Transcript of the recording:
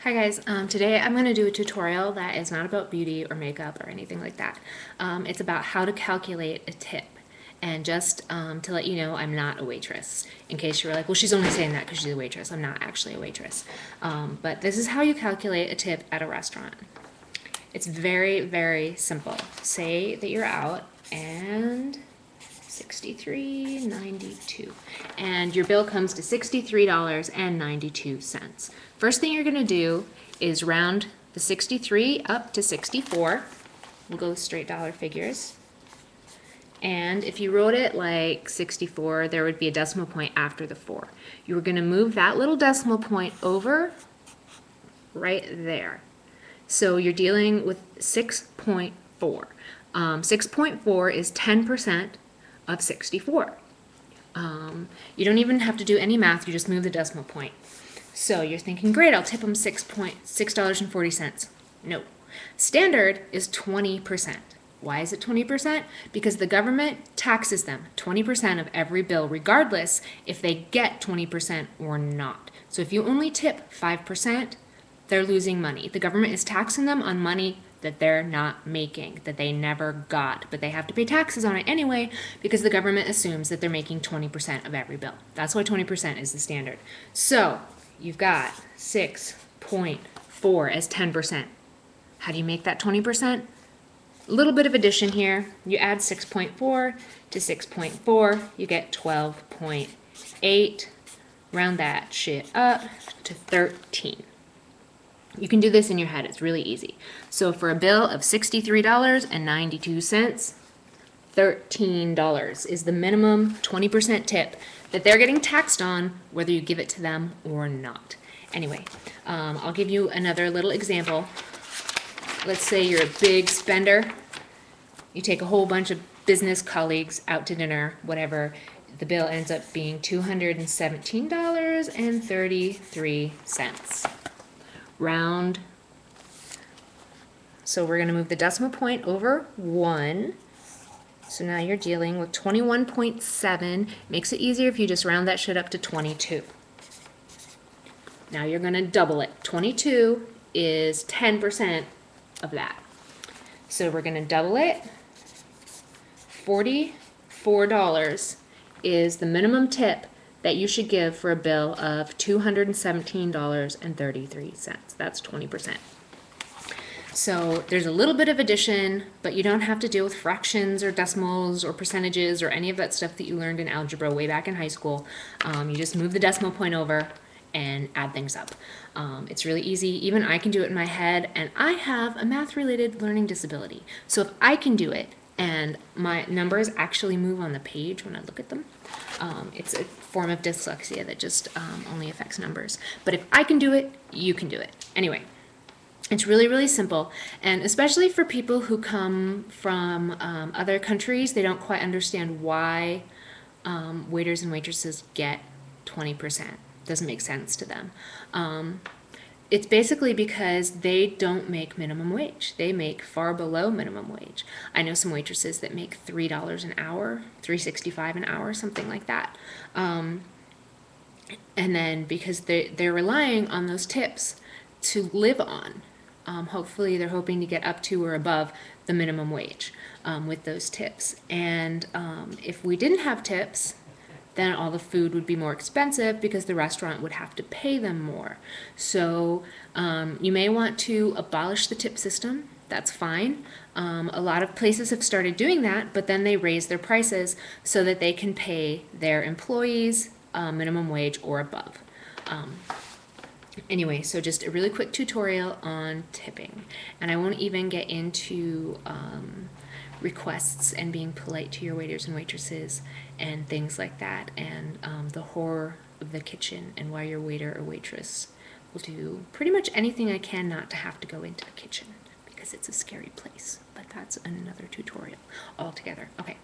Hi guys, today I'm going to do a tutorial that is not about beauty or makeup or anything like that. It's about how to calculate a tip. And just to let you know, I'm not a waitress. In case you were like, well, she's only saying that because she's a waitress. I'm not actually a waitress. But this is how you calculate a tip at a restaurant. It's very, very simple. Say that you're out and 63.92 and your bill comes to $63.92. First thing you're going to do is round the 63 up to 64. We'll go straight dollar figures. And if you wrote it like 64, there would be a decimal point after the 4. You were going to move that little decimal point over right there. So you're dealing with 6.4. 6.4 is 10% of 64. You don't even have to do any math, you just move the decimal point. So you're thinking, great, I'll tip them $6.40. No. Standard is 20%. Why is it 20%? Because the government taxes them 20% of every bill, regardless if they get 20% or not. So if you only tip 5%, they're losing money. The government is taxing them on money that they're not making, that they never got, but they have to pay taxes on it anyway because the government assumes that they're making 20% of every bill. That's why 20% is the standard. So you've got 6.4 as 10%. How do you make that 20%? A little bit of addition here. You add 6.4 to 6.4, you get 12.8. Round that shit up to 13. You can do this in your head, it's really easy. So for a bill of $63.92, $13 is the minimum 20% tip that they're getting taxed on whether you give it to them or not. Anyway, I'll give you another little example. Let's say you're a big spender. You take a whole bunch of business colleagues out to dinner, whatever. The bill ends up being $217.33. Round. So we're going to move the decimal point over 1. So now you're dealing with 21.7. Makes it easier if you just round that shit up to 22. Now you're going to double it. 22 is 10% of that. So we're going to double it. $44 is the minimum tip that you should give for a bill of $217.33. That's 20%. So there's a little bit of addition, but you don't have to deal with fractions or decimals or percentages or any of that stuff that you learned in algebra way back in high school. You just move the decimal point over and add things up. It's really easy. Even I can do it in my head, and I have a math-related learning disability. So if I can do it, and my numbers actually move on the page when I look at them. It's a form of dyslexia that just only affects numbers. But if I can do it, you can do it. Anyway, it's really, really simple. And especially for people who come from other countries, they don't quite understand why waiters and waitresses get 20%. Doesn't make sense to them. It's basically because they don't make minimum wage. They make far below minimum wage. I know some waitresses that make $3 an hour, $3.65 an hour, something like that. And then because they're relying on those tips to live on, hopefully they're hoping to get up to or above the minimum wage with those tips. And if we didn't have tips, then all the food would be more expensive because the restaurant would have to pay them more. So you may want to abolish the tip system. That's fine. A lot of places have started doing that, but then they raise their prices so that they can pay their employees minimum wage or above. Anyway, so just a really quick tutorial on tipping. And I won't even get into requests and being polite to your waiters and waitresses and things like that, and the horror of the kitchen and why your waiter or waitress will do pretty much anything I can not to have to go into the kitchen because it's a scary place. But that's another tutorial altogether. Okay,